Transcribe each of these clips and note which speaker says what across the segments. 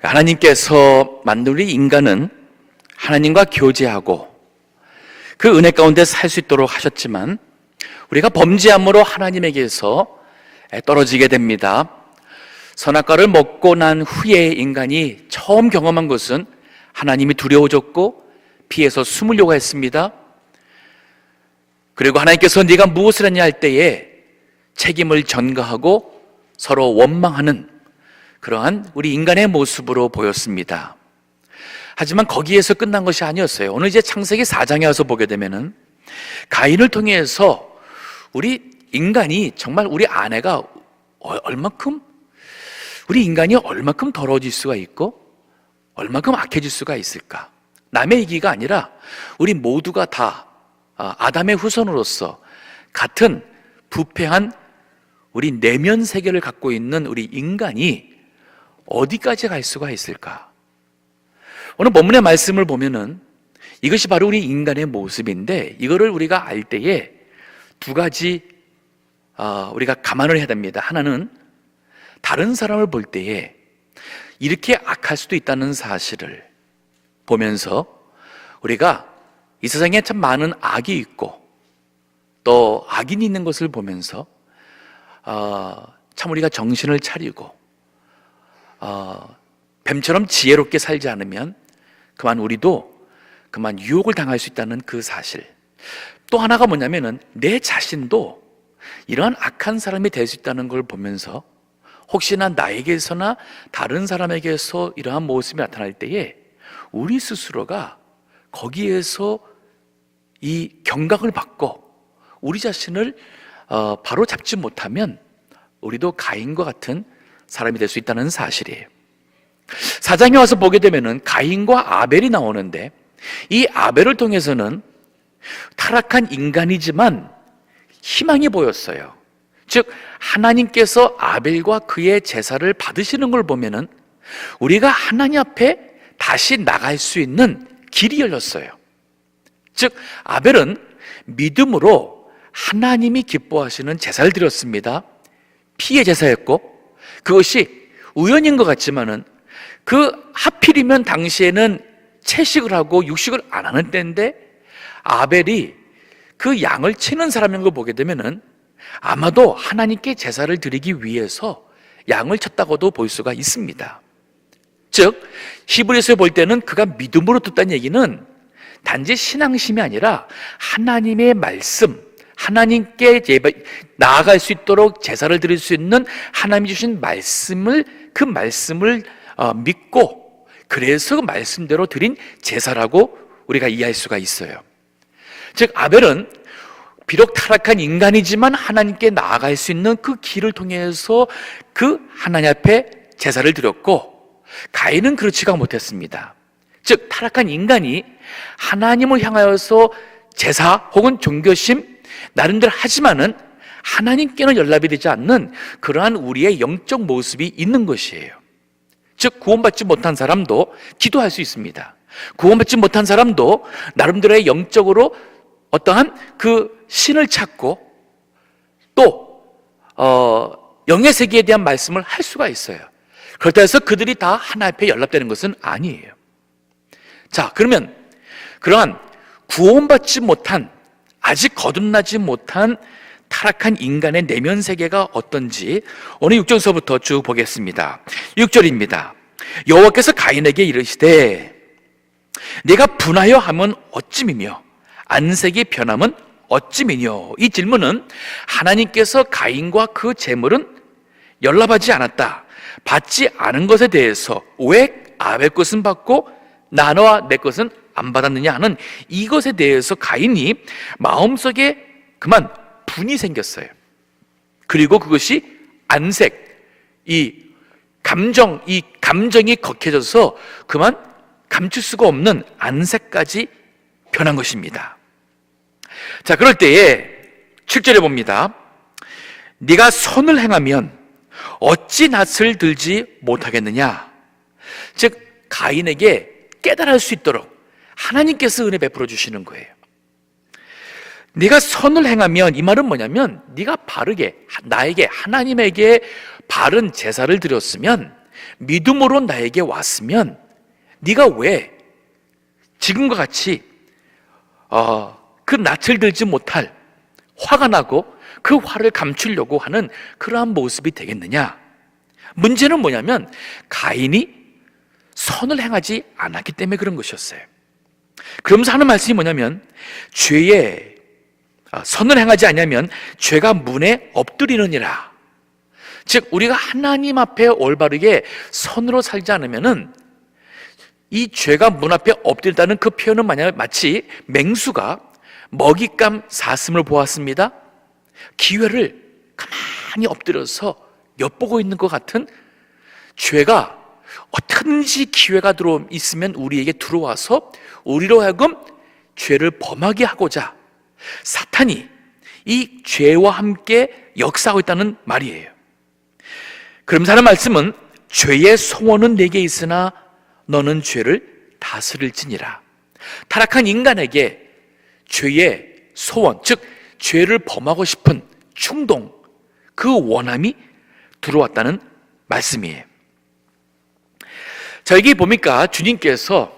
Speaker 1: 하나님께서 만든 우리 인간은 하나님과 교제하고 그 은혜 가운데 살 수 있도록 하셨지만 우리가 범죄함으로 하나님에게서 떨어지게 됩니다. 선악과를 먹고 난 후에 인간이 처음 경험한 것은 하나님이 두려워졌고 피해서 숨으려고 했습니다. 그리고 하나님께서 네가 무엇을 했냐 할 때에 책임을 전가하고 서로 원망하는 그러한 우리 인간의 모습으로 보였습니다. 하지만 거기에서 끝난 것이 아니었어요. 오늘 이제 창세기 4장에 와서 보게 되면은 가인을 통해서 우리 인간이 정말 우리 아내가 우리 인간이 얼마큼 더러워질 수가 있고 얼마큼 악해질 수가 있을까? 남의 얘기가 아니라 우리 모두가 다 아담의 후손으로서 같은 부패한 우리 내면 세계를 갖고 있는 우리 인간이 어디까지 갈 수가 있을까? 오늘 본문의 말씀을 보면은 이것이 바로 우리 인간의 모습인데 이거를 우리가 알 때에 두 가지 우리가 감안을 해야 됩니다. 하나는 다른 사람을 볼 때에 이렇게 악할 수도 있다는 사실을 보면서 우리가 이 세상에 참 많은 악이 있고 또 악인이 있는 것을 보면서 참 우리가 정신을 차리고 뱀처럼 지혜롭게 살지 않으면 그만 우리도 그만 유혹을 당할 수 있다는 그 사실. 또 하나가 뭐냐면은 내 자신도 이러한 악한 사람이 될 수 있다는 걸 보면서 혹시나 나에게서나 다른 사람에게서 이러한 모습이 나타날 때에 우리 스스로가 거기에서 이 경각을 받고 우리 자신을 바로 잡지 못하면 우리도 가인과 같은 사람이 될 수 있다는 사실이에요. 4장에 와서 보게 되면은 가인과 아벨이 나오는데 이 아벨을 통해서는 타락한 인간이지만 희망이 보였어요. 즉 하나님께서 아벨과 그의 제사를 받으시는 걸 보면은 우리가 하나님 앞에 다시 나갈 수 있는 길이 열렸어요. 즉 아벨은 믿음으로 하나님이 기뻐하시는 제사를 드렸습니다. 피의 제사였고 그것이 우연인 것 같지만은 그 하필이면 당시에는 채식을 하고 육식을 안 하는 때인데 아벨이 그 양을 치는 사람인 걸 보게 되면은 아마도 하나님께 제사를 드리기 위해서 양을 쳤다고도 볼 수가 있습니다. 즉 히브리서에 볼 때는 그가 믿음으로 듣다는 얘기는 단지 신앙심이 아니라 하나님의 말씀, 하나님께 나아갈 수 있도록 제사를 드릴 수 있는 하나님이 주신 그 말씀을 믿고 그래서 그 말씀대로 드린 제사라고 우리가 이해할 수가 있어요. 즉 아벨은 비록 타락한 인간이지만 하나님께 나아갈 수 있는 그 길을 통해서 그 하나님 앞에 제사를 드렸고 가인은 그렇지가 못했습니다. 즉 타락한 인간이 하나님을 향하여서 제사 혹은 종교심 나름대로 하지만은 하나님께는 연락이 되지 않는 그러한 우리의 영적 모습이 있는 것이에요. 즉 구원받지 못한 사람도 기도할 수 있습니다. 구원받지 못한 사람도 나름대로의 영적으로 어떠한 그 신을 찾고 또 영의 세계에 대한 말씀을 할 수가 있어요. 그렇다 해서 그들이 다 하나 앞에 연락되는 것은 아니에요. 자, 그러면 그러한 구원받지 못한 아직 거듭나지 못한 타락한 인간의 내면 세계가 어떤지 오늘 6절서부터 쭉 보겠습니다. 6절입니다. 여호와께서 가인에게 이르시되 네가 분하여 하면 어찌미며 안색이 변함은 어찌미뇨. 이 질문은 하나님께서 가인과 그 재물은 연락하지 않았다, 받지 않은 것에 대해서 왜 아벨 것은 받고 나와 내 것은 안 받았느냐 하는 이것에 대해서 가인이 마음속에 그만 분이 생겼어요. 그리고 그것이 안색, 이 감정이 격해져서 그만 감출 수가 없는 안색까지 변한 것입니다. 자, 그럴 때에 7절에 봅니다. 네가 선을 행하면 어찌 낯을 들지 못하겠느냐. 즉 가인에게 깨달을 수 있도록 하나님께서 은혜 베풀어 주시는 거예요. 네가 선을 행하면, 이 말은 뭐냐면 네가 바르게 나에게 하나님에게 바른 제사를 드렸으면 믿음으로 나에게 왔으면 네가 왜 지금과 같이 그 낯을 들지 못할 화가 나고 그 화를 감추려고 하는 그러한 모습이 되겠느냐? 문제는 뭐냐면 가인이 선을 행하지 않았기 때문에 그런 것이었어요. 그러면서 하는 말씀이 뭐냐면 죄에 선을 행하지 않으면 죄가 문에 엎드리느니라. 즉 우리가 하나님 앞에 올바르게 선으로 살지 않으면은 이 죄가 문 앞에 엎드린다는 그 표현은 마치 맹수가 먹잇감 사슴을 보았습니다. 기회를 가만히 엎드려서 엿보고 있는 것 같은, 죄가 어떻게든지 기회가 있으면 우리에게 들어와서 우리로 하여금 죄를 범하게 하고자 사탄이 이 죄와 함께 역사하고 있다는 말이에요. 그러면서 하는 말씀은 죄의 소원은 내게 있으나 너는 죄를 다스릴지니라. 타락한 인간에게 죄의 소원, 즉 죄를 범하고 싶은 충동, 그 원함이 들어왔다는 말씀이에요. 자, 여기 보니까 주님께서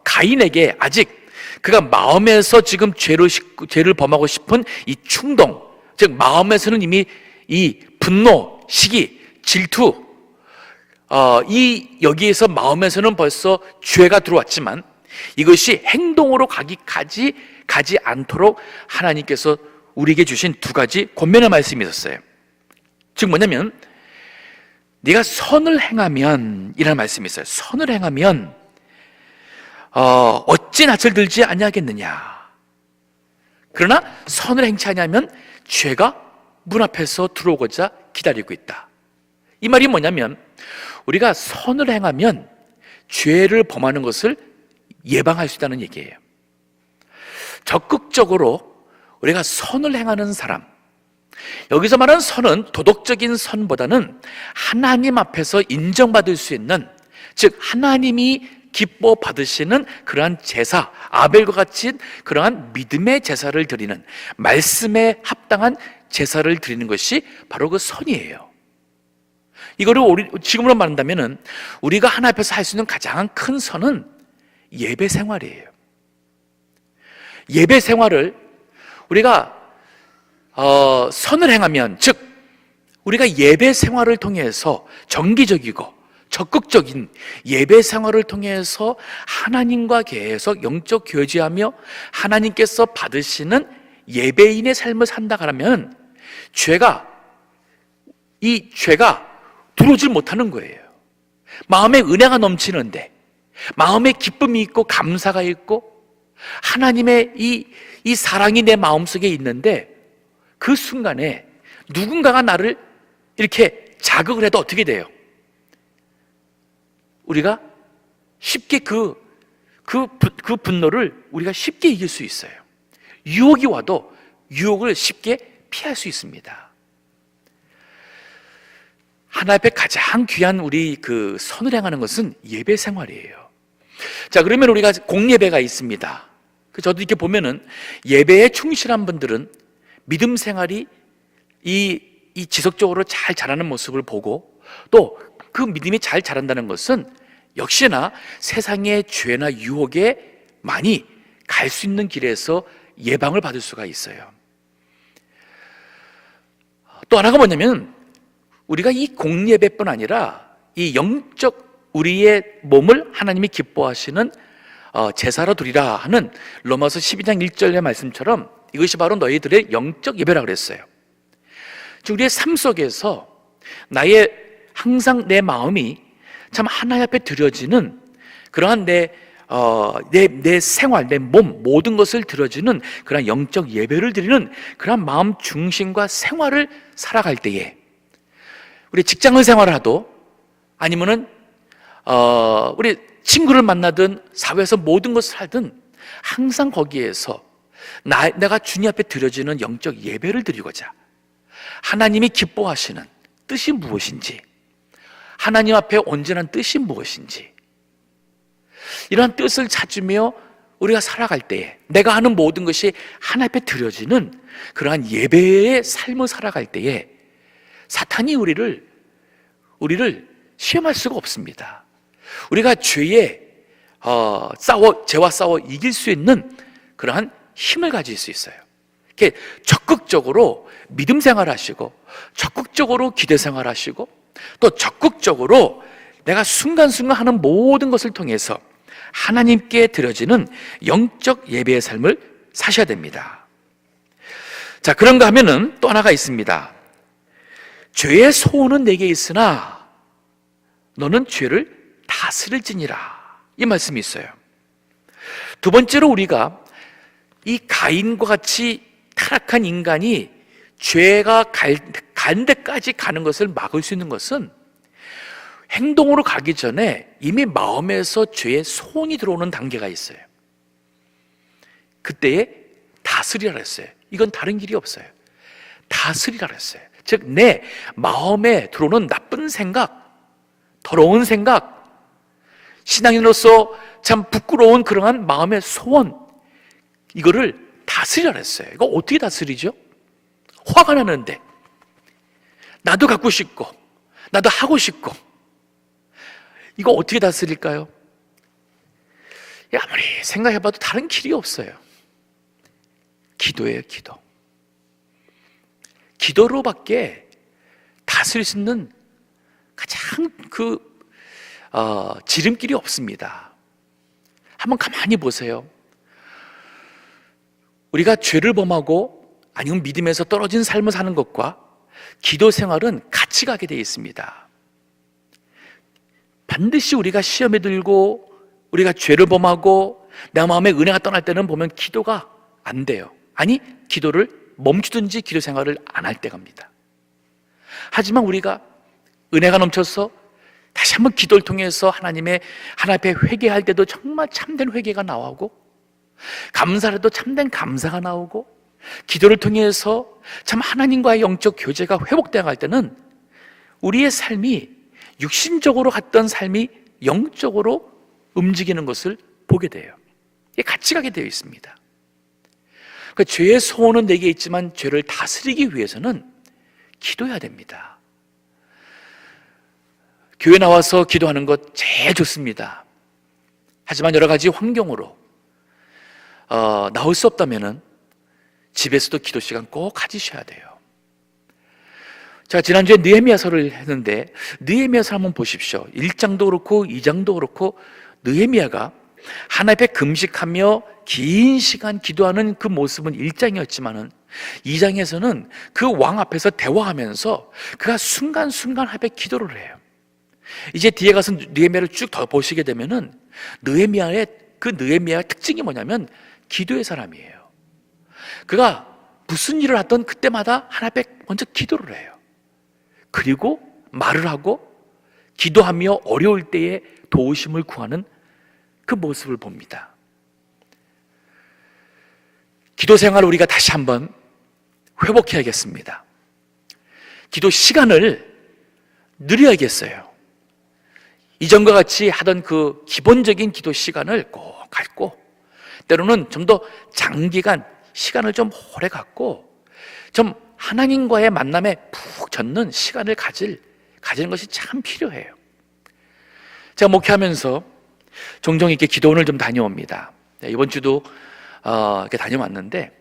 Speaker 1: 가인에게 아직 그가 마음에서 지금 죄를 범하고 싶은 이 충동, 즉 마음에서는 이미 이 분노, 시기, 질투, 여기에서 마음에서는 벌써 죄가 들어왔지만 이것이 행동으로 가지 않도록 하나님께서 우리에게 주신 두 가지 권면의 말씀이 있었어요. 즉 뭐냐면 네가 선을 행하면 이라는 말씀이 있어요. 선을 행하면 어찌 낯을 들지 아니하겠느냐. 그러나 선을 행치 아니하면 죄가 문 앞에서 들어오고자 기다리고 있다. 이 말이 뭐냐면 우리가 선을 행하면 죄를 범하는 것을 예방할 수 있다는 얘기예요. 적극적으로 우리가 선을 행하는 사람, 여기서 말하는 선은 도덕적인 선보다는 하나님 앞에서 인정받을 수 있는, 즉 하나님이 기뻐 받으시는 그러한 제사, 아벨과 같이 그러한 믿음의 제사를 드리는, 말씀에 합당한 제사를 드리는 것이 바로 그 선이에요. 이거를 지금으로 말한다면 우리가 하나님 앞에서 할 수 있는 가장 큰 선은 예배 생활이에요. 예배 생활을 우리가 선을 행하면, 즉 우리가 예배 생활을 통해서 정기적이고 적극적인 예배 생활을 통해서 하나님과 계속 영적 교제하며 하나님께서 받으시는 예배인의 삶을 산다 하면 이 죄가 들어오질 못하는 거예요. 마음에 은혜가 넘치는데, 마음에 기쁨이 있고 감사가 있고 하나님의 이 사랑이 내 마음속에 있는데 그 순간에 누군가가 나를 이렇게 자극을 해도 어떻게 돼요? 우리가 쉽게 그 분노를 우리가 쉽게 이길 수 있어요. 유혹이 와도 유혹을 쉽게 피할 수 있습니다. 하나님 앞에 가장 귀한 우리 그 선을 행하는 것은 예배 생활이에요. 자, 그러면 우리가 공예배가 있습니다. 저도 이렇게 보면은 예배에 충실한 분들은 믿음 생활이 이 지속적으로 잘 자라는 모습을 보고, 또 그 믿음이 잘 자란다는 것은 역시나 세상의 죄나 유혹에 많이 갈 수 있는 길에서 예방을 받을 수가 있어요. 또 하나가 뭐냐면 우리가 이 공예배뿐 아니라 이 영적 우리의 몸을 하나님이 기뻐하시는 제사로 드리라 하는 로마서 12장 1절의 말씀처럼 이것이 바로 너희들의 영적 예배라고 그랬어요. 즉 우리의 삶 속에서 항상 내 마음이 참 하나님 앞에 드려지는 그러한 내 생활, 내 몸, 모든 것을 드려지는 그러한 영적 예배를 드리는 그러한 마음 중심과 생활을 살아갈 때에, 우리 직장을 생활하도 아니면은 우리 친구를 만나든 사회에서 모든 것을 하든 항상 거기에서 내가 주님 앞에 드려지는 영적 예배를 드리고자 하나님이 기뻐하시는 뜻이 무엇인지, 하나님 앞에 온전한 뜻이 무엇인지, 이러한 뜻을 찾으며 우리가 살아갈 때에, 내가 하는 모든 것이 하나님 앞에 드려지는 그러한 예배의 삶을 살아갈 때에 사탄이 우리를 시험할 수가 없습니다. 우리가 죄와 싸워 이길 수 있는 그러한 힘을 가질 수 있어요. 이렇게 적극적으로 믿음 생활하시고, 적극적으로 기대 생활하시고, 또 적극적으로 내가 순간순간 하는 모든 것을 통해서 하나님께 드려지는 영적 예배의 삶을 사셔야 됩니다. 자, 그런가 하면은 또 하나가 있습니다. 죄의 소원은 내게 있으나 너는 죄를 다스릴지니라, 이 말씀이 있어요. 두 번째로 우리가 이 가인과 같이 타락한 인간이 죄가 간 데까지 가는 것을 막을 수 있는 것은 행동으로 가기 전에 이미 마음에서 죄의 소원이 들어오는 단계가 있어요. 그때에 다스리라 그랬어요. 이건 다른 길이 없어요. 다스리라 그랬어요. 즉, 내 마음에 들어오는 나쁜 생각, 더러운 생각, 신앙인으로서 참 부끄러운 그러한 마음의 소원, 이거를 다스리라 그랬어요. 이거 어떻게 다스리죠? 화가 나는데 나도 갖고 싶고 나도 하고 싶고, 이거 어떻게 다스릴까요? 아무리 생각해봐도 다른 길이 없어요. 기도예요, 기도. 기도로밖에 다스릴 수 있는 가장 지름길이 없습니다. 한번 가만히 보세요. 우리가 죄를 범하고 아니면 믿음에서 떨어진 삶을 사는 것과 기도 생활은 같이 가게 되어 있습니다. 반드시 우리가 시험에 들고 우리가 죄를 범하고 내 마음에 은혜가 떠날 때는 보면 기도가 안 돼요. 아니, 기도를 멈추든지 기도 생활을 안 할 때가 옵니다. 하지만 우리가 은혜가 넘쳐서 다시 한번 기도를 통해서 하나님 앞에 회개할 때도 정말 참된 회개가 나오고, 감사를 해도 참된 감사가 나오고, 기도를 통해서 참 하나님과의 영적 교제가 회복되어 갈 때는 우리의 삶이 육신적으로 갔던 삶이 영적으로 움직이는 것을 보게 돼요. 이게 같이 가게 되어 있습니다. 그러니까 죄의 소원은 내게 있지만 죄를 다스리기 위해서는 기도해야 됩니다. 교회 나와서 기도하는 것 제일 좋습니다. 하지만 여러 가지 환경으로 나올 수 없다면은 집에서도 기도 시간 꼭 가지셔야 돼요. 자, 지난주에 느헤미야서를 했는데 느헤미야서 한번 보십시오. 1장도 그렇고 2장도 그렇고 느헤미야가 하나님 앞에 금식하며 긴 시간 기도하는 그 모습은 1장이었지만은 2장에서는 그 왕 앞에서 대화하면서 그가 순간순간 앞에 기도를 해요. 이제 뒤에 가서 느헤미야를 쭉 더 보시게 되면은 느헤미야의 특징이 뭐냐면 기도의 사람이에요. 그가 무슨 일을 하던 그때마다 하나님 앞에 먼저 기도를 해요. 그리고 말을 하고 기도하며 어려울 때에 도우심을 구하는 그 모습을 봅니다. 기도 생활을 우리가 다시 한번 회복해야겠습니다. 기도 시간을 늘려야겠어요. 이전과 같이 하던 그 기본적인 기도 시간을 꼭 갖고, 때로는 좀 더 장기간 시간을 좀 오래 갖고 좀 하나님과의 만남에 푹 젖는 시간을 가지는 것이 참 필요해요. 제가 목회하면서 종종 이렇게 기도원을 좀 다녀옵니다. 이번 주도 이렇게 다녀왔는데,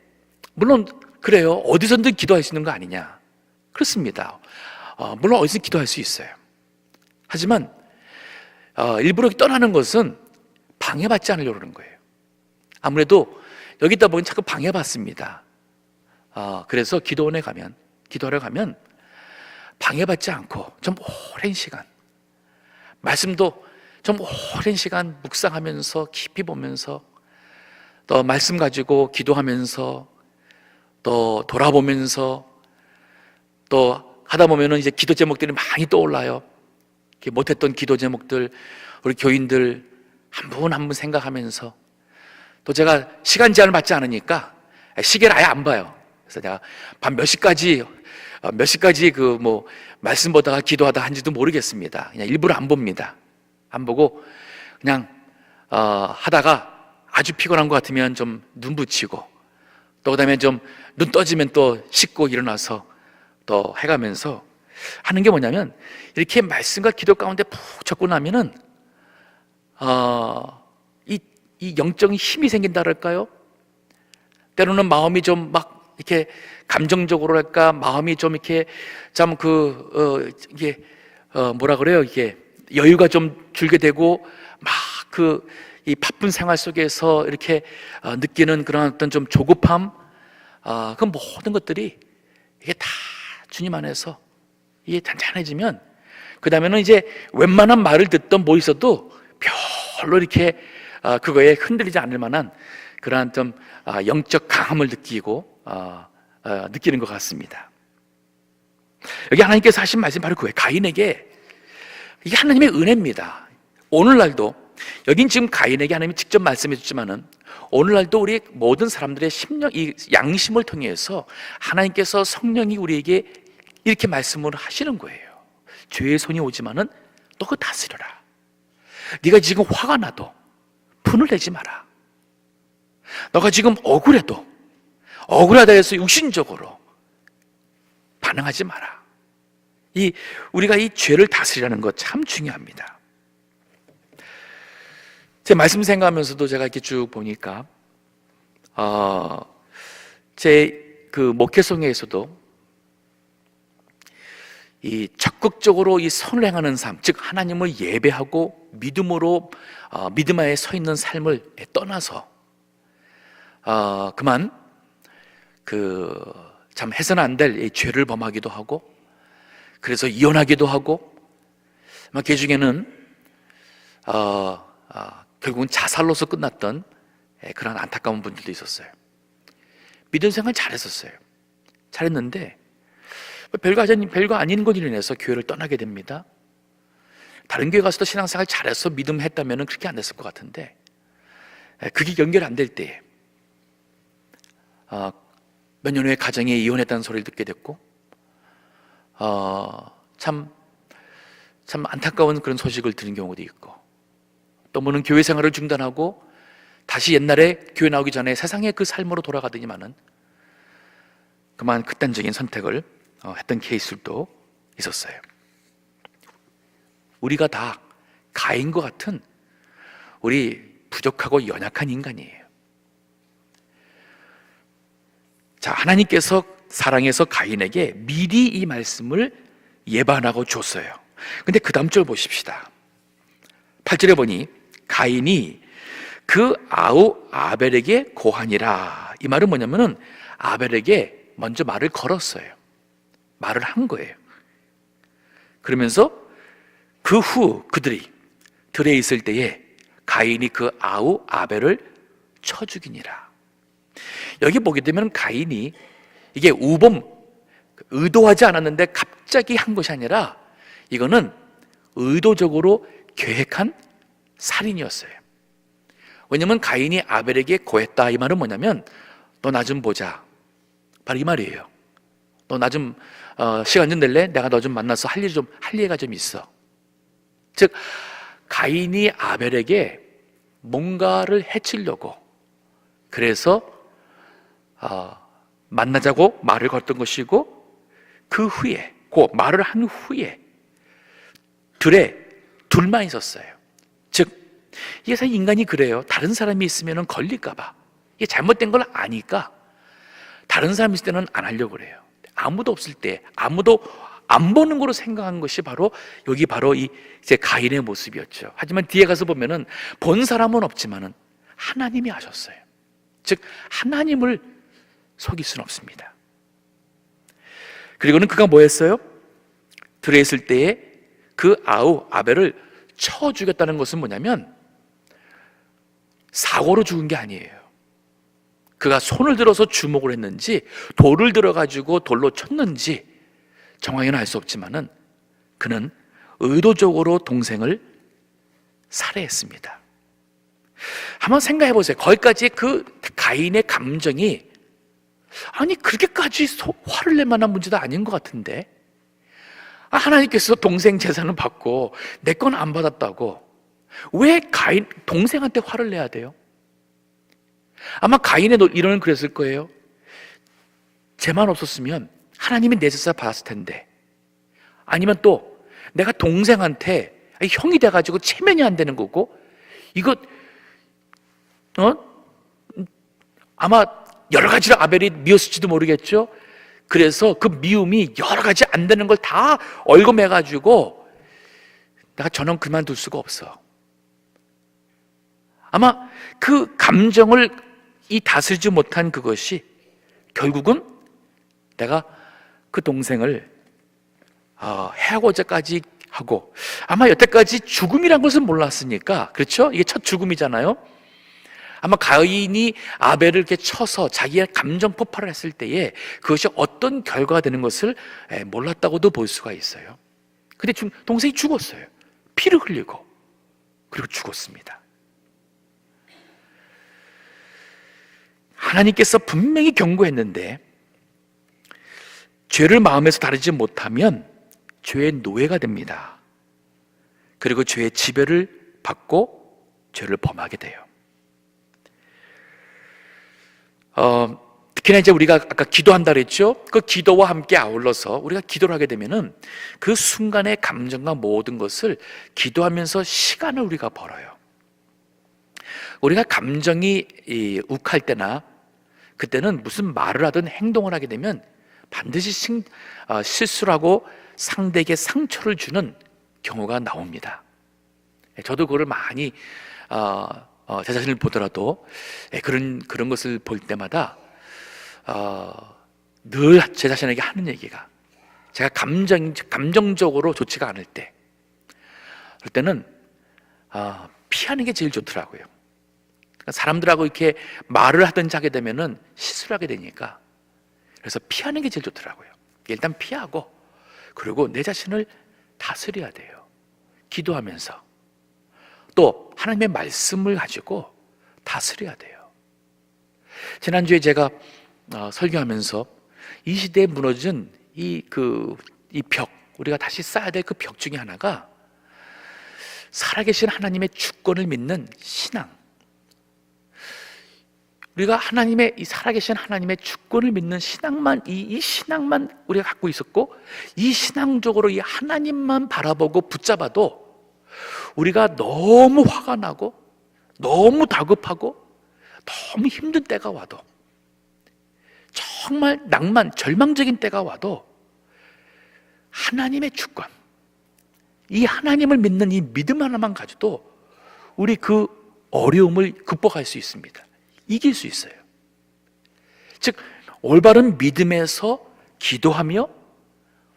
Speaker 1: 물론 그래요. 어디서든 기도할 수 있는 거 아니냐? 그렇습니다. 물론 어디서 기도할 수 있어요. 하지만 일부러 떠나는 것은 방해받지 않으려고 그러는 거예요. 아무래도 여기 있다 보니 자꾸 방해받습니다. 그래서 기도하러 가면 방해받지 않고 좀 오랜 시간, 말씀도 좀 오랜 시간 묵상하면서 깊이 보면서, 또 말씀 가지고 기도하면서, 또 돌아보면서, 또 하다 보면은 이제 기도 제목들이 많이 떠올라요. 못했던 기도 제목들, 우리 교인들 한 분 한 분 생각하면서, 또 제가 시간 제한을 받지 않으니까 시계를 아예 안 봐요. 그래서 내가 밤 몇 시까지 말씀 보다가 기도하다 한지도 모르겠습니다. 그냥 일부러 안 봅니다. 안 보고 그냥 하다가 아주 피곤한 것 같으면 좀 눈 붙이고, 또 그다음에 좀 눈 떠지면 또 씻고 일어나서 또 해가면서 하는 게 뭐냐면, 이렇게 말씀과 기도 가운데 푹 젖고 나면은 이 영적인 힘이 생긴다 그럴까요? 때로는 마음이 좀 막 이렇게 감정적으로랄까, 마음이 좀 이렇게 이게 뭐라 그래요? 이게 여유가 좀 줄게 되고, 막 이 바쁜 생활 속에서 이렇게 느끼는 그런 어떤 좀 조급함, 그 모든 것들이 이게 다 주님 안에서 이게 잔잔해지면, 그 다음에는 이제 웬만한 말을 듣던 뭐 있어도 별로 이렇게 그거에 흔들리지 않을 만한 그러한 좀 영적 강함을 느끼는 것 같습니다. 여기 하나님께서 하신 말씀 바로 그거예요. 가인에게 이게 하나님의 은혜입니다. 오늘날도 여긴 지금 가인에게 하나님이 직접 말씀해 줬지만은, 오늘날도 우리 모든 사람들의 심령, 이 양심을 통해서 하나님께서 성령이 우리에게 이렇게 말씀을 하시는 거예요. 죄의 손이 오지만은 너 그거 다스려라. 네가 지금 화가 나도 분을 내지 마라. 너가 지금 억울해도 억울하다 해서 육신적으로 반응하지 마라. 우리가 이 죄를 다스리라는 것 참 중요합니다. 제 말씀 생각하면서도 제가 이렇게 쭉 보니까 제 그 목회성에서도 이 적극적으로 이 선을 행하는 삶, 즉 하나님을 예배하고 믿음으로 믿음 하에 서 있는 삶을 떠나서 그만 참 해서는 안 될 죄를 범하기도 하고, 그래서 이혼하기도 하고, 그 중에는 결국은 자살로서 끝났던 그런 안타까운 분들도 있었어요. 믿음 생활 잘했었어요. 잘했는데 별거 아닌 것으로 인해서 교회를 떠나게 됩니다. 다른 교회 가서도 신앙생활 잘해서 믿음 했다면 그렇게 안 됐을 것 같은데, 그게 연결 안 될 때에 몇 년 후에 가정에 이혼했다는 소리를 듣게 됐고, 참 안타까운 그런 소식을 들은 경우도 있고, 또 뭐는 교회 생활을 중단하고 다시 옛날에 교회 나오기 전에 세상의 그 삶으로 돌아가더니만은 그만 극단적인 선택을 했던 케이스도 있었어요. 우리가 다 가인과 같은 우리 부족하고 연약한 인간이에요. 자, 하나님께서 사랑해서 가인에게 미리 이 말씀을 예반하고 줬어요. 근데 그 다음 절 보십시다. 8절에 보니 가인이 그 아우 아벨에게 고하니라. 이 말은 뭐냐면은 아벨에게 먼저 말을 걸었어요. 말을 한 거예요. 그러면서 그 후 그들이 들에 있을 때에 가인이 그 아우 아벨을 쳐 죽이니라. 여기 보게 되면 가인이 이게 의도하지 않았는데 갑자기 한 것이 아니라 이거는 의도적으로 계획한 살인이었어요. 왜냐하면 가인이 아벨에게 고했다, 이 말은 뭐냐면 너 나 좀 보자, 바로 이 말이에요. 너 나 좀 시간 좀 낼래? 내가 너 좀 만나서 할 얘기가 좀 있어. 즉 가인이 아벨에게 뭔가를 해치려고, 그래서 만나자고 말을 걸었던 것이고, 그 후에 그 말을 한 후에 들에 둘만 있었어요. 즉 이게 사실 인간이 그래요. 다른 사람이 있으면 걸릴까봐, 이게 잘못된 걸 아니까 다른 사람이 있을 때는 안 하려고 그래요. 아무도 없을 때, 아무도 안 보는 거로 생각한 것이 바로 여기 바로 이제 가인의 모습이었죠. 하지만 뒤에 가서 보면은 본 사람은 없지만은 하나님이 하셨어요. 즉 하나님을 속일 수는 없습니다. 그리고는 그가 뭐 했어요? 들에 있을 때에 그 아우 아벨을 쳐 죽였다는 것은 뭐냐면 사고로 죽은 게 아니에요. 그가 손을 들어서 주먹을 했는지 돌을 들어가지고 돌로 쳤는지 정확히는 알 수 없지만은 그는 의도적으로 동생을 살해했습니다. 한번 생각해 보세요. 거기까지 그 가인의 감정이 아니 그렇게까지 화를 낼 만한 문제도 아닌 것 같은데, 하나님께서 동생 재산을 받고 내 건 안 받았다고 왜 동생한테 화를 내야 돼요? 아마 가인의 이론은 그랬을 거예요. 쟤만 없었으면 하나님이 내 재산 받았을 텐데 아니면 또 내가 동생한테 형이 돼가지고 체면이 안 되는 거고, 이거 아마 여러 가지로 아벨이 미웠을지도 모르겠죠. 그래서 그 미움이 여러 가지 안 되는 걸 다 얽어매가지고 내가 저는 그만둘 수가 없어. 아마 그 감정을 다스리지 못한 그것이 결국은 내가 그 동생을 해하고자까지 하고, 아마 여태까지 죽음이란 것을 몰랐으니까, 그렇죠? 이게 첫 죽음이잖아요. 아마 가인이 아벨을 이렇게 쳐서 자기의 감정 폭발을 했을 때에 그것이 어떤 결과가 되는 것을 몰랐다고도 볼 수가 있어요. 근데 동생이 죽었어요. 피를 흘리고, 그리고 죽었습니다. 하나님께서 분명히 경고했는데 죄를 마음에서 다루지 못하면 죄의 노예가 됩니다. 그리고 죄의 지배를 받고 죄를 범하게 돼요. 특히나 이제 우리가 아까 기도한다 그랬죠? 그 기도와 함께 아울러서 우리가 기도를 하게 되면은 그 순간의 감정과 모든 것을 기도하면서 시간을 우리가 벌어요. 우리가 감정이 욱할 때나 그때는 무슨 말을 하든 행동을 하게 되면 반드시 실수를 하고 상대에게 상처를 주는 경우가 나옵니다. 저도 그걸 많이 제 자신을 보더라도 그런 것을 볼 때마다 늘 제 자신에게 하는 얘기가, 제가 감정적으로 좋지가 않을 때, 그럴 때는 피하는 게 제일 좋더라고요. 그러니까 사람들하고 이렇게 말을 하든지 하게 되면은 실수를 하게 되니까, 그래서 피하는 게 제일 좋더라고요. 일단 피하고, 그리고 내 자신을 다스려야 돼요. 기도하면서 또 하나님의 말씀을 가지고 다스려야 돼요. 지난주에 제가 설교하면서 이 시대에 무너진 이 벽, 우리가 다시 쌓아야 될 그 벽 중에 하나가 살아계신 하나님의 주권을 믿는 신앙. 우리가 이 살아계신 하나님의 주권을 믿는 신앙만, 이 신앙만 우리가 갖고 있었고, 이 신앙적으로 이 하나님만 바라보고 붙잡아도 우리가 너무 화가 나고 너무 다급하고 너무 힘든 때가 와도, 정말 절망적인 때가 와도 하나님의 주권, 이 하나님을 믿는 이 믿음 하나만 가지고 우리 그 어려움을 극복할 수 있습니다. 이길 수 있어요. 즉 올바른 믿음에서 기도하며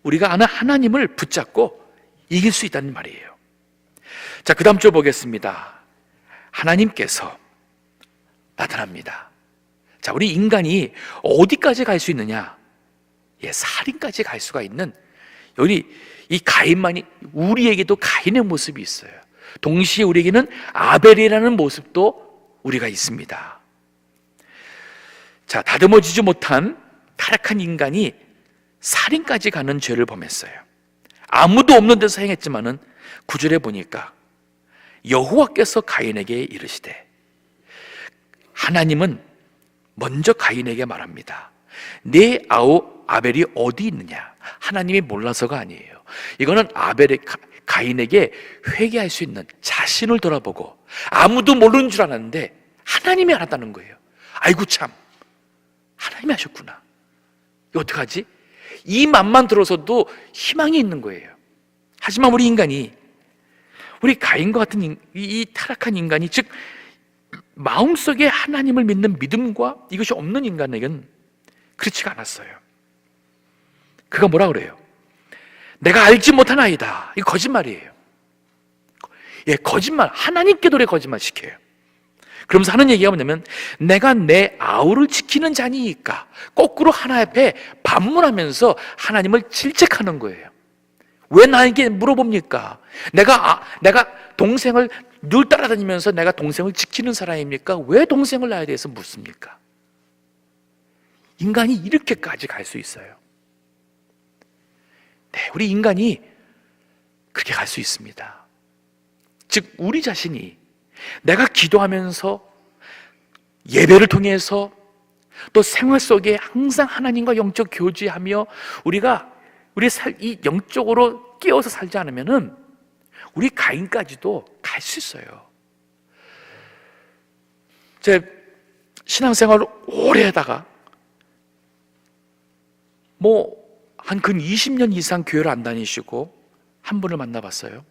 Speaker 1: 우리가 아는 하나님을 붙잡고 이길 수 있다는 말이에요. 자, 그 다음 줄 보겠습니다. 하나님께서 나타납니다. 자, 우리 인간이 어디까지 갈 수 있느냐? 살인까지 갈 수가 있는, 여기 이 가인만이, 우리에게도 가인의 모습이 있어요. 동시에 우리에게는 아벨이라는 모습도 우리가 있습니다. 자, 다듬어지지 못한 타락한 인간이 살인까지 가는 죄를 범했어요. 아무도 없는 데서 행했지만은 9절에 보니까 여호와께서 가인에게 이르시되, 하나님은 먼저 가인에게 말합니다. 내 아우 아벨이 어디 있느냐? 하나님이 몰라서가 아니에요. 이거는 가인에게 회개할 수 있는, 자신을 돌아보고, 아무도 모르는 줄 알았는데 하나님이 알았다는 거예요. 아이고 참, 하나님이 하셨구나. 이거 어떡하지? 이 맘만 들어서도 희망이 있는 거예요. 하지만 우리 가인과 같은 이 타락한 인간이, 즉 마음속에 하나님을 믿는 믿음과 이것이 없는 인간에게는 그렇지가 않았어요. 그가 뭐라 그래요? 내가 알지 못한 아이다. 이거 거짓말이에요. 거짓말. 하나님께도 거짓말 시켜요. 그러면서 하는 얘기가 뭐냐면, 내가 내 아우를 지키는 자니까, 거꾸로 하나님 앞에 반문하면서 하나님을 질책하는 거예요. 왜 나에게 물어봅니까? 내가 동생을 늘 따라다니면서 내가 동생을 지키는 사람입니까? 왜 동생을 나에 대해서 묻습니까? 인간이 이렇게까지 갈 수 있어요. 네, 우리 인간이 그렇게 갈 수 있습니다. 즉 우리 자신이 내가 기도하면서, 예배를 통해서, 또 생활 속에 항상 하나님과 영적 교제하며 우리가 이 영적으로 깨어서 살지 않으면은 우리 가인까지도 갈 수 있어요. 제 신앙생활을 오래 하다가 한 근 20년 이상 교회를 안 다니시고 한 분을 만나봤어요.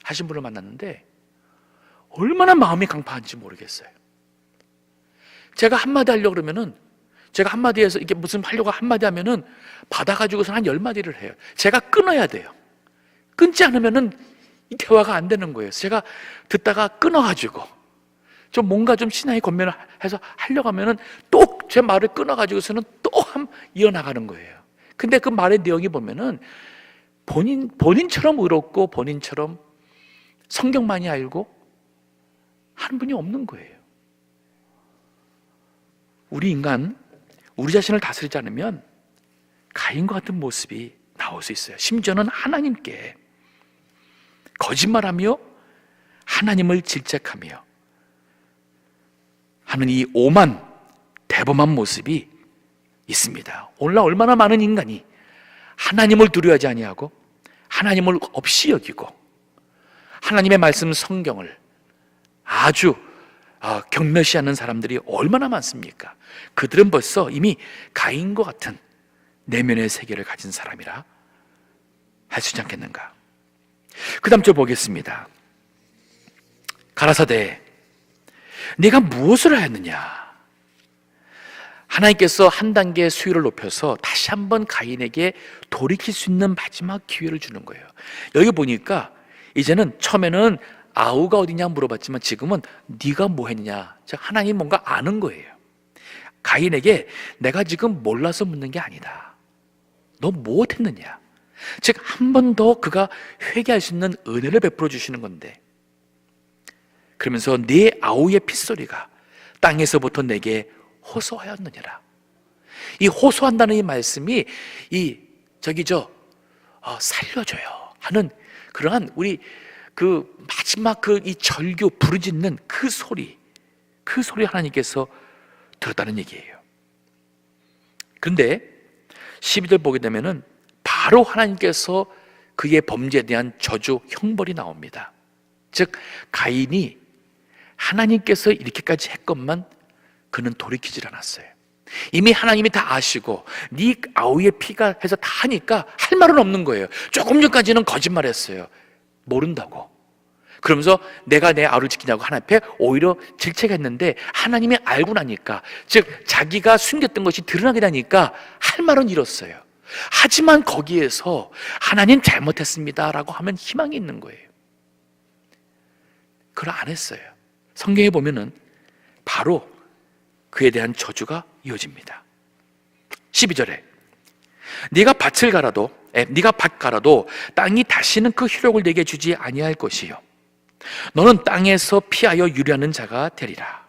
Speaker 1: 하신 분을 만났는데 얼마나 마음이 강팍한지 모르겠어요. 제가 한마디 하려고 그러면은, 제가 한마디에서 이게 무슨 하려고 한마디 하면은 받아가지고서 한 10마디를 해요. 제가 끊어야 돼요. 끊지 않으면은 이 대화가 안 되는 거예요. 제가 듣다가 끊어가지고 좀 뭔가 좀 신앙의 권면을 해서 하려고 하면은 또 제 말을 끊어가지고서는 또 이어나가는 거예요. 근데 그 말의 내용이 보면은 본인처럼 의롭고 본인처럼 성경 많이 알고 하는 분이 없는 거예요. 우리 인간, 우리 자신을 다스리지 않으면 가인과 같은 모습이 나올 수 있어요. 심지어는 하나님께 거짓말하며 하나님을 질책하며 하는 이 오만, 대범한 모습이 있습니다. 오늘날 얼마나 많은 인간이 하나님을 두려워하지 아니하고 하나님을 없이 여기고 하나님의 말씀 성경을 아주 경멸시하는 사람들이 얼마나 많습니까? 그들은 벌써 이미 가인과 같은 내면의 세계를 가진 사람이라 할 수 있지 않겠는가? 그 다음 절 보겠습니다. 가라사대 네가 무엇을 하였느냐? 하나님께서 한 단계 수위를 높여서 다시 한번 가인에게 돌이킬 수 있는 마지막 기회를 주는 거예요. 여기 보니까 이제는 처음에는 아우가 어디냐 물어봤지만 지금은 네가 뭐 했느냐, 즉 하나님 뭔가 아는 거예요. 가인에게 내가 지금 몰라서 묻는 게 아니다. 너 무엇했느냐? 즉 한 번 더 그가 회개할 수 있는 은혜를 베풀어 주시는 건데, 그러면서 네 아우의 핏소리가 땅에서부터 내게 호소하였느니라. 이 호소한다는 이 말씀이 살려줘요 하는 그러한 우리 그 마지막 이 절규 부르짖는 그 소리 하나님께서 들었다는 얘기예요. 그런데 12절 보게 되면은 바로 하나님께서 그의 범죄에 대한 저주 형벌이 나옵니다. 즉 가인이 하나님께서 이렇게까지 했건만 그는 돌이키질 않았어요. 이미 하나님이 다 아시고 네 아우의 피가 해서 다 하니까 할 말은 없는 거예요. 조금 전까지는 거짓말했어요. 모른다고. 그러면서 내가 내 아우를 지키냐고 하나님 앞에 오히려 질책했는데 하나님이 알고 나니까, 즉 자기가 숨겼던 것이 드러나게 되니까 할 말은 잃었어요. 하지만 거기에서 하나님 잘못했습니다 라고 하면 희망이 있는 거예요. 그걸 안 했어요. 성경에 보면은 바로 그에 대한 저주가 이어집니다. 12절에 네가 밭 갈아도 땅이 다시는 그 효력을 내게 주지 아니할 것이요 너는 땅에서 피하여 유리하는 자가 되리라.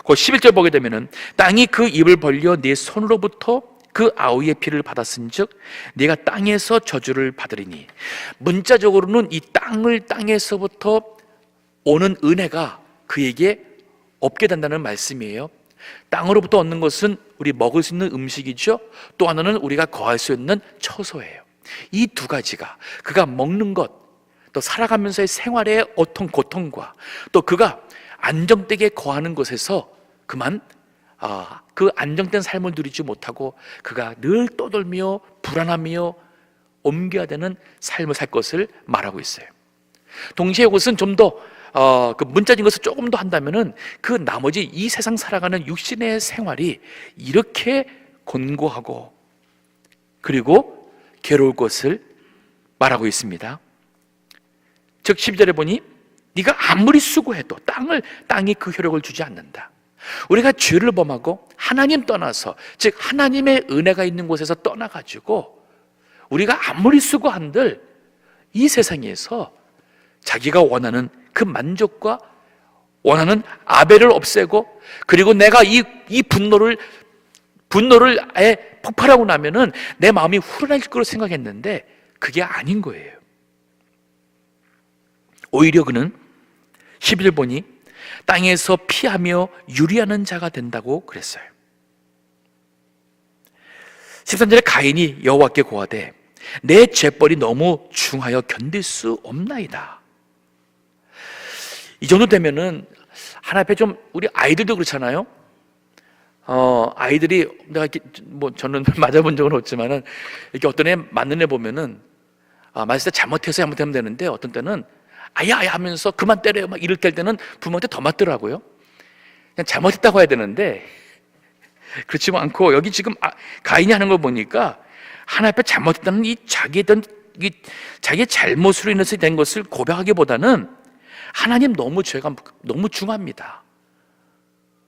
Speaker 1: 그 11절 보게 되면은 땅이 그 입을 벌려 네 손으로부터 그 아우의 피를 받았은즉 네가 땅에서 저주를 받으리니, 문자적으로는 이 땅에서부터 오는 은혜가 그에게 없게 된다는 말씀이에요. 땅으로부터 얻는 것은 우리 먹을 수 있는 음식이죠. 또 하나는 우리가 거할 수 있는 처소예요. 이 두 가지가 그가 먹는 것, 또 살아가면서의 생활의 고통과 또 그가 안정되게 거하는 곳에서 그만 그 안정된 삶을 누리지 못하고 그가 늘 떠돌며 불안하며 옮겨야 되는 삶을 살 것을 말하고 있어요. 동시에 이것은 좀 더 그 문자적인 것을 조금 더 한다면은 그 나머지 이 세상 살아가는 육신의 생활이 이렇게 곤고하고 그리고 괴로울 것을 말하고 있습니다. 즉 12절에 보니 네가 아무리 수고해도 땅이 그 효력을 주지 않는다. 우리가 죄를 범하고 하나님 떠나서, 즉 하나님의 은혜가 있는 곳에서 떠나가지고 우리가 아무리 수고한들 이 세상에서 자기가 원하는 그 만족과 원하는 아벨을 없애고, 그리고 내가 이 분노를 아예 폭발하고 나면은 내 마음이 후련할 거로 생각했는데 그게 아닌 거예요. 오히려 그는 11절 보니 땅에서 피하며 유리하는 자가 된다고 그랬어요. 13절에 가인이 여호와께 고하되 내 죄벌이 너무 중하여 견딜 수 없나이다. 이 정도 되면은 하나님 앞에 좀, 우리 아이들도 그렇잖아요. 아이들이 내가 이렇게 저는 맞아본 적은 없지만은 이렇게 어떤 애 맞는 애 보면은 맞을 때 잘못하면 되는데 어떤 때는 아야 하면서 그만 때려요 막 이럴 때는 부모한테 더 맞더라고요. 그냥 잘못했다고 해야 되는데 그렇지 않고 여기 지금 가인이 하는 걸 보니까 하나님 앞에 잘못했다는 이 자기의 잘못으로 인해서 된 것을 고백하기보다는 하나님 너무 죄가 너무 중합니다.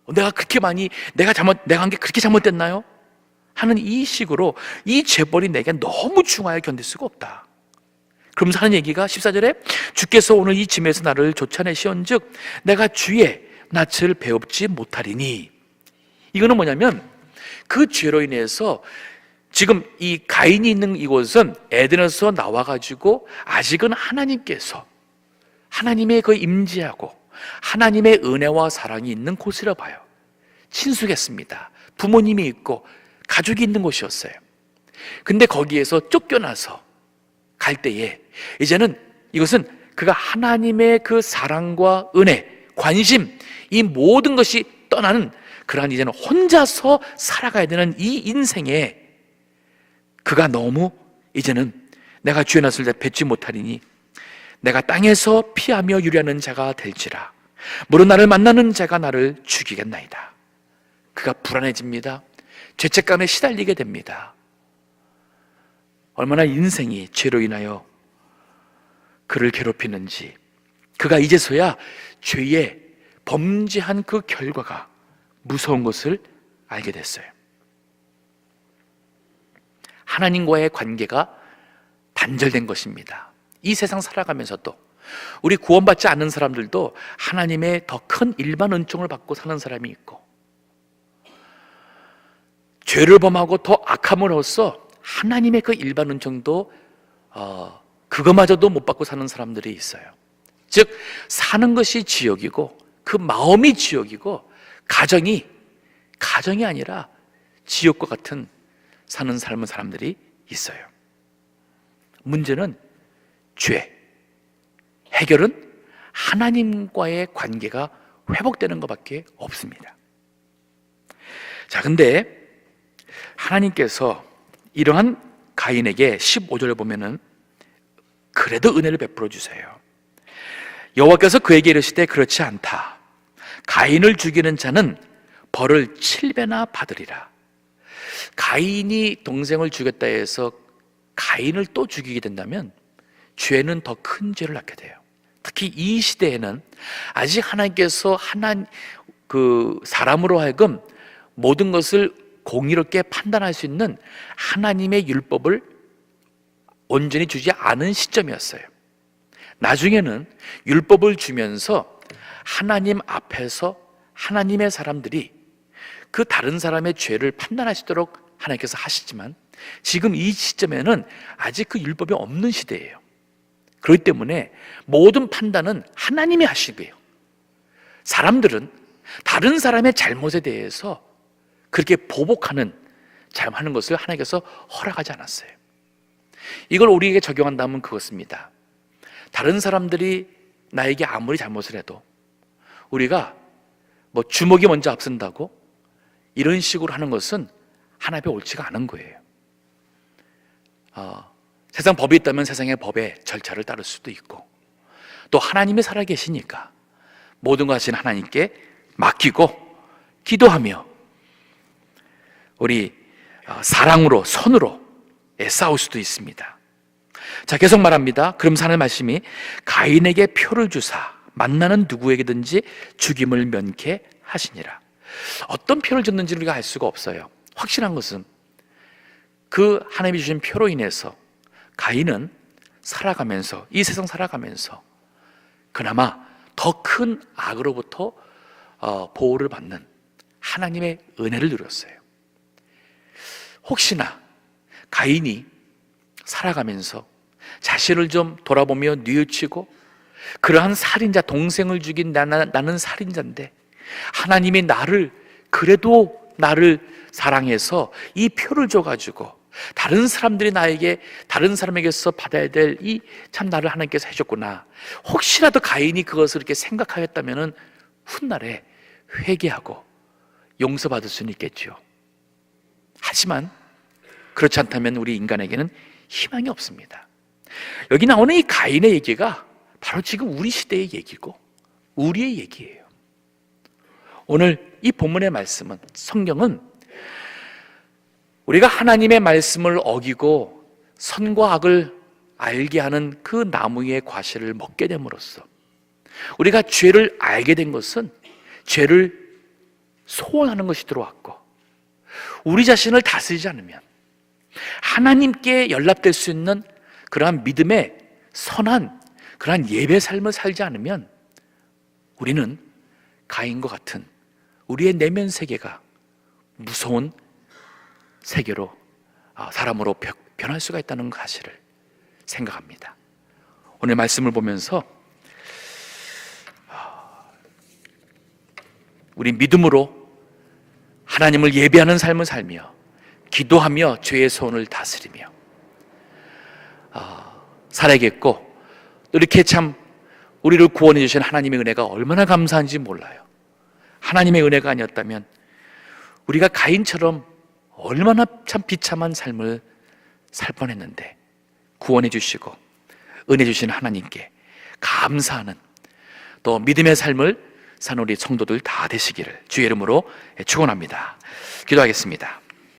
Speaker 1: 내가 한 게 그렇게 잘못됐나요? 하는 이 식으로 이 죄벌이 내게 너무 중하여 견딜 수가 없다. 그러면서 하는 얘기가 14절에 주께서 오늘 이 짐에서 나를 쫓아내시온즉 내가 주의 낯을 배웁지 못하리니. 이거는 뭐냐면 그 죄로 인해서 지금 이 가인이 있는 이곳은 에덴에서 나와가지고 아직은 하나님께서 하나님의 그 임재하고 하나님의 은혜와 사랑이 있는 곳이라 봐요. 친숙했습니다. 부모님이 있고 가족이 있는 곳이었어요. 근데 거기에서 쫓겨나서 갈 때에 이제는 이것은 그가 하나님의 그 사랑과 은혜, 관심, 이 모든 것이 떠나는 그러한 이제는 혼자서 살아가야 되는 이 인생에 그가 너무 이제는 내가 주의 낯을 뵙지 못하리니 내가 땅에서 피하며 유리하는 자가 될지라 무릇 나를 만나는 자가 나를 죽이겠나이다. 그가 불안해집니다. 죄책감에 시달리게 됩니다. 얼마나 인생이 죄로 인하여 그를 괴롭히는지, 그가 이제서야 죄의 범죄한 그 결과가 무서운 것을 알게 됐어요. 하나님과의 관계가 단절된 것입니다. 이 세상 살아가면서도 우리 구원받지 않는 사람들도 하나님의 더 큰 일반 은총을 받고 사는 사람이 있고, 죄를 범하고 더 악함으로써 하나님의 그 일반 은총도 그거마저도 못 받고 사는 사람들이 있어요. 즉 사는 것이 지옥이고 그 마음이 지옥이고 가정이 아니라 지옥과 같은 사는 삶은 사람들이 있어요. 문제는 죄, 해결은 하나님과의 관계가 회복되는 것밖에 없습니다. 자, 근데 하나님께서 이러한 가인에게 15절을 보면은 그래도 은혜를 베풀어 주세요. 여호와께서 그에게 이르시되 그렇지 않다. 가인을 죽이는 자는 벌을 7배나 받으리라. 가인이 동생을 죽였다 해서 가인을 또 죽이게 된다면 죄는 더 큰 죄를 낳게 돼요. 특히 이 시대에는 아직 하나님께서 사람으로 하여금 모든 것을 공의롭게 판단할 수 있는 하나님의 율법을 온전히 주지 않은 시점이었어요. 나중에는 율법을 주면서 하나님 앞에서 하나님의 사람들이 그 다른 사람의 죄를 판단하시도록 하나님께서 하시지만 지금 이 시점에는 아직 그 율법이 없는 시대예요. 그렇기 때문에 모든 판단은 하나님이 하시고요, 사람들은 다른 사람의 잘못에 대해서 그렇게 보복하는 잘못하는 것을 하나님께서 허락하지 않았어요. 이걸 우리에게 적용한다면 그것입니다. 다른 사람들이 나에게 아무리 잘못을 해도 우리가 주먹이 먼저 앞선다고 이런 식으로 하는 것은 하나님 앞에 옳지가 않은 거예요. 세상 법이 있다면 세상의 법의 절차를 따를 수도 있고, 또 하나님이 살아계시니까 모든 것을 하나님께 맡기고 기도하며 우리 사랑으로, 선으로 싸울 수도 있습니다. 자, 계속 말합니다. 그러면서 하나님의 말씀이 가인에게 표를 주사 만나는 누구에게든지 죽임을 면케 하시니라. 어떤 표를 줬는지 우리가 알 수가 없어요. 확실한 것은 그 하나님이 주신 표로 인해서 가인은 살아가면서, 이 세상 살아가면서 그나마 더 큰 악으로부터 보호를 받는 하나님의 은혜를 누렸어요. 혹시나 가인이 살아가면서 자신을 좀 돌아보며 뉘우치고 그러한 살인자, 동생을 죽인 나는 살인자인데 하나님이 그래도 나를 사랑해서 이 표를 줘가지고 다른 사람들이 나에게, 다른 사람에게서 받아야 될 이 참 나를 하나님께서 해줬구나. 혹시라도 가인이 그것을 이렇게 생각하였다면 훗날에 회개하고 용서받을 수는 있겠죠. 하지만 그렇지 않다면 우리 인간에게는 희망이 없습니다. 여기 나오는 이 가인의 얘기가 바로 지금 우리 시대의 얘기고 우리의 얘기예요. 오늘 이 본문의 말씀은, 성경은 우리가 하나님의 말씀을 어기고 선과 악을 알게 하는 그 나무의 과실을 먹게 됨으로써 우리가 죄를 알게 된 것은 죄를 소원하는 것이 들어왔고, 우리 자신을 다스리지 않으면 하나님께 연락될 수 있는 그러한 믿음의 선한 그러한 예배 삶을 살지 않으면 우리는 가인과 같은 우리의 내면 세계가 무서운 세계로, 사람으로 변할 수가 있다는 사실을 생각합니다. 오늘 말씀을 보면서 우리 믿음으로 하나님을 예배하는 삶을 살며 기도하며 죄의 소원을 다스리며 살아야겠고, 이렇게 참 우리를 구원해 주신 하나님의 은혜가 얼마나 감사한지 몰라요. 하나님의 은혜가 아니었다면 우리가 가인처럼 얼마나 참 비참한 삶을 살 뻔했는데, 구원해 주시고 은혜 주신 하나님께 감사하는 또 믿음의 삶을 사는 우리 성도들 다 되시기를 주의 이름으로 축원합니다. 기도하겠습니다.